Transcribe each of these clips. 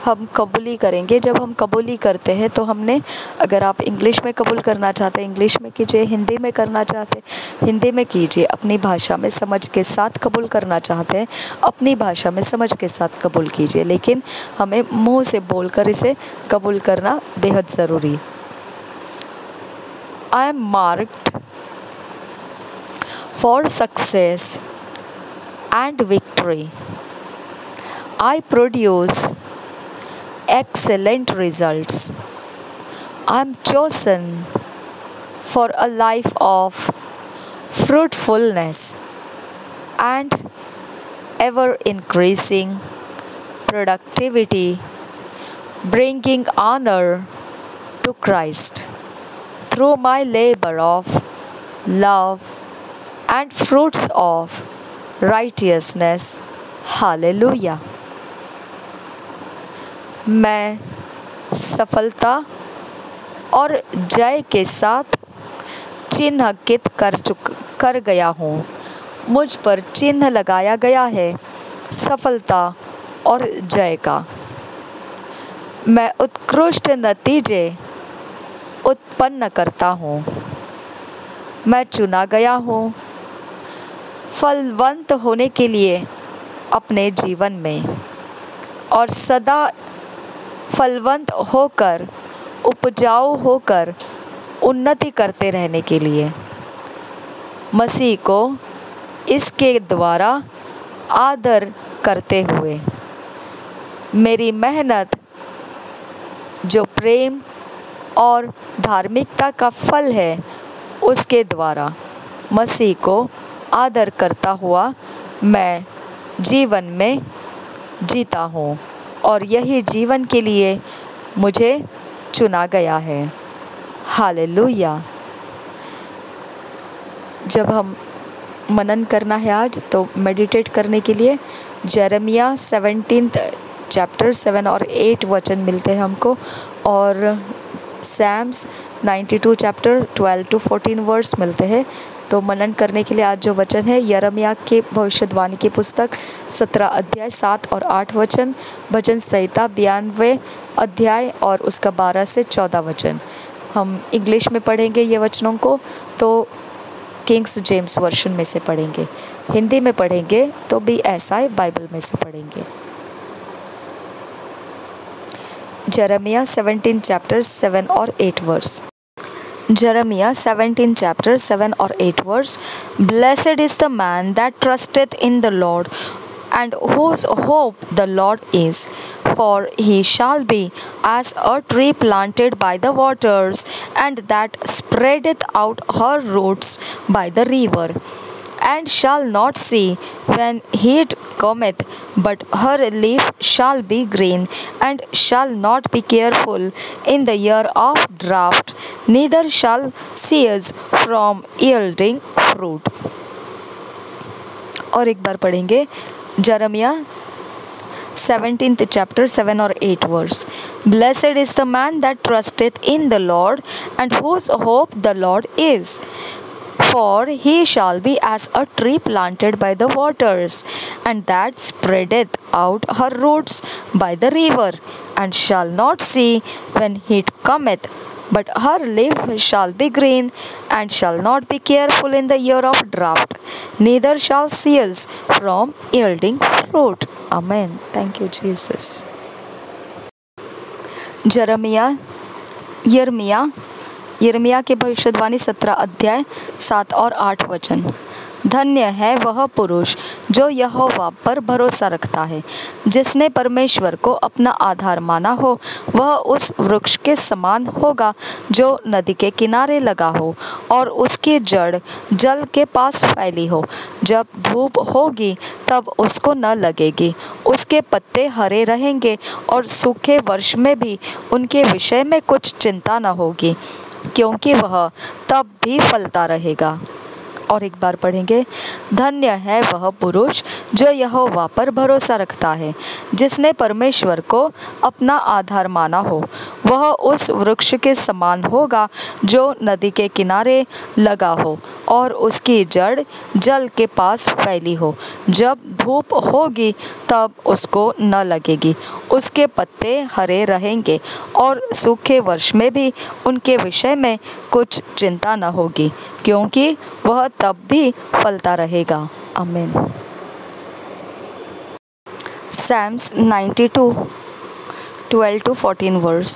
हम कबूली करेंगे। जब हम कबूली करते हैं तो हमने, अगर आप इंग्लिश में कबूल करना चाहते हैं इंग्लिश में कीजिए, हिंदी में करना चाहते हैं हिंदी में कीजिए, अपनी भाषा में समझ के साथ कबूल करना चाहते हैं अपनी भाषा में समझ के साथ कबूल कीजिए, लेकिन हमें मुंह से बोलकर इसे कबूल करना बेहद ज़रूरी। I am marked for success and victory. I produce excellent results. I'm chosen for a life of fruitfulness and ever increasing productivity, bringing honor to Christ through my labor of love and fruits of righteousness. Hallelujah. मैं सफलता और जय के साथ चिन्हित कर गया हूँ। मुझ पर चिन्ह लगाया गया है सफलता और जय का। मैं उत्कृष्ट नतीजे उत्पन्न करता हूँ। मैं चुना गया हूँ फलवंत होने के लिए अपने जीवन में और सदा फलवंत होकर, उपजाऊ होकर उन्नति करते रहने के लिए। मसीह को इसके द्वारा आदर करते हुए मेरी मेहनत जो प्रेम और धार्मिकता का फल है, उसके द्वारा मसीह को आदर करता हुआ मैं जीवन में जीता हूँ और यही जीवन के लिए मुझे चुना गया है। हालेलुया। जब हम मनन करना है आज, तो मेडिटेट करने के लिए यिर्मयाह 17 चैप्टर 7 और 8 वचन मिलते हैं हमको, और सैम्स 92 चैप्टर 12 to 14 वर्स मिलते हैं। तो मनन करने के लिए आज जो वचन है यिर्मयाह के भविष्यवाणी की पुस्तक 17 अध्याय 7 और 8 वचन, भजन संहिता 92 अध्याय और उसका 12 से 14 वचन। हम इंग्लिश में पढ़ेंगे ये वचनों को तो किंग्स जेम्स वर्शन में से पढ़ेंगे, हिंदी में पढ़ेंगे तो BSI बाइबल में से पढ़ेंगे। यिर्मयाह 17 चैप्टर 7 और 8 verse. Jeremiah 17 chapter 7 or 8 verse. Blessed is the man that trusteth in the Lord, and whose hope the Lord is. For he shall be as a tree planted by the waters, and that spreadeth out her roots by the river, and shall not see when heat cometh, but her leaf shall be green, and shall not be careful in the year of drought, neither shall cease from yielding fruit। और एक बार पढ़ेंगे यिर्मयाह 17th chapter 7 or 8 verse. Blessed is the man that trusteth in the Lord, and whose hope the Lord is. For he shall be as a tree planted by the waters, and that spreadeth out her roots by the river, and shall not see when heat cometh, but her leaf shall be green, and shall not be careful in the year of drought, neither shall cease from yielding fruit. Amen. Thank you, Jesus. यिर्मयाह के भविष्यवाणी 17 अध्याय 7 और 8 वचन। धन्य है वह पुरुष जो यहोवा पर भरोसा रखता है, जिसने परमेश्वर को अपना आधार माना हो। वह उस वृक्ष के समान होगा जो नदी के किनारे लगा हो और उसकी जड़ जल के पास फैली हो। जब धूप होगी तब उसको न लगेगी, उसके पत्ते हरे रहेंगे और सूखे वर्ष में भी उनके विषय में कुछ चिंता न होगी, क्योंकि वह तब भी फलता रहेगा। और एक बार पढ़ेंगे, धन्य है वह पुरुष जो यहोवा पर भरोसा रखता है, जिसने परमेश्वर को अपना आधार माना हो। वह उस वृक्ष के समान होगा जो नदी के किनारे लगा हो और उसकी जड़ जल के पास फैली हो। जब धूप होगी तब उसको न लगेगी, उसके पत्ते हरे रहेंगे और सूखे वर्ष में भी उनके विषय में कुछ चिंता न होगी, क्योंकि वह तब भी फलता रहेगा। आमीन। Psalms 92, 12 to 14 verse.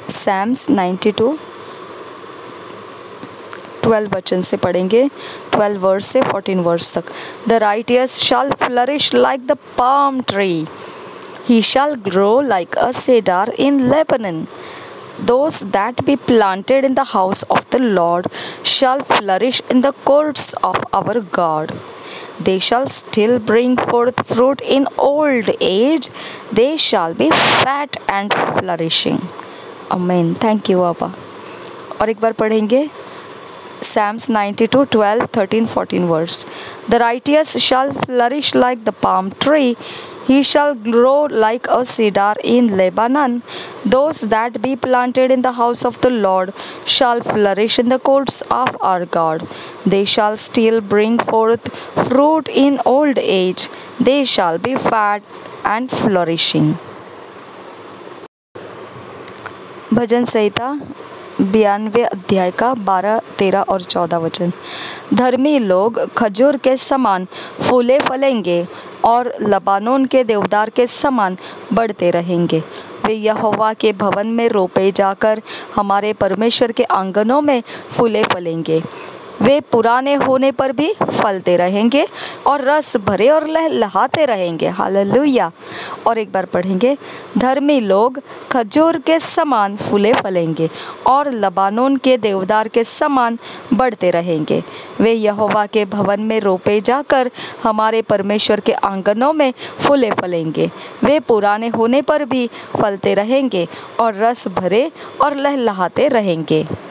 Psalms 92, 12 वचन से पढ़ेंगे, 12 वर्स से 14 वर्स तक। The righteous shall flourish like the palm tree. He shall grow like a cedar in Lebanon. Those that be planted in the house of the Lord shall flourish in the courts of our God. They shall still bring forth fruit in old age. They shall be fat and flourishing. Amen. Thank you, Abba. और एक बार पढ़ेंगे Psalms 92, 12, 13, 14 verse. The righteous shall flourish like the palm tree. He shall grow like a cedar in Lebanon. Those that be planted in the house of the Lord shall flourish in the courts of our God. They shall still bring forth fruit in old age. They shall be fat and flourishing. भजन संहिता 92 अध्याय का 12, 13 और 14 वचन। धर्मी लोग खजूर के समान फूले फलेंगे और लबानोन के देवदार के समान बढ़ते रहेंगे। वे यहोवा के भवन में रोपे जाकर हमारे परमेश्वर के आंगनों में फूले फलेंगे। वे पुराने होने पर भी फलते रहेंगे और रस भरे और लहलहाते रहेंगे। हालेलुया। और एक बार पढ़ेंगे, धर्मी लोग खजूर के समान फूले फलेंगे और लबानोन के देवदार के समान बढ़ते रहेंगे। वे यहोवा के भवन में रोपे जाकर हमारे परमेश्वर के आंगनों में फूले फलेंगे। वे पुराने होने पर भी फलते रहेंगे और रस भरे और लहलहाते रहेंगे।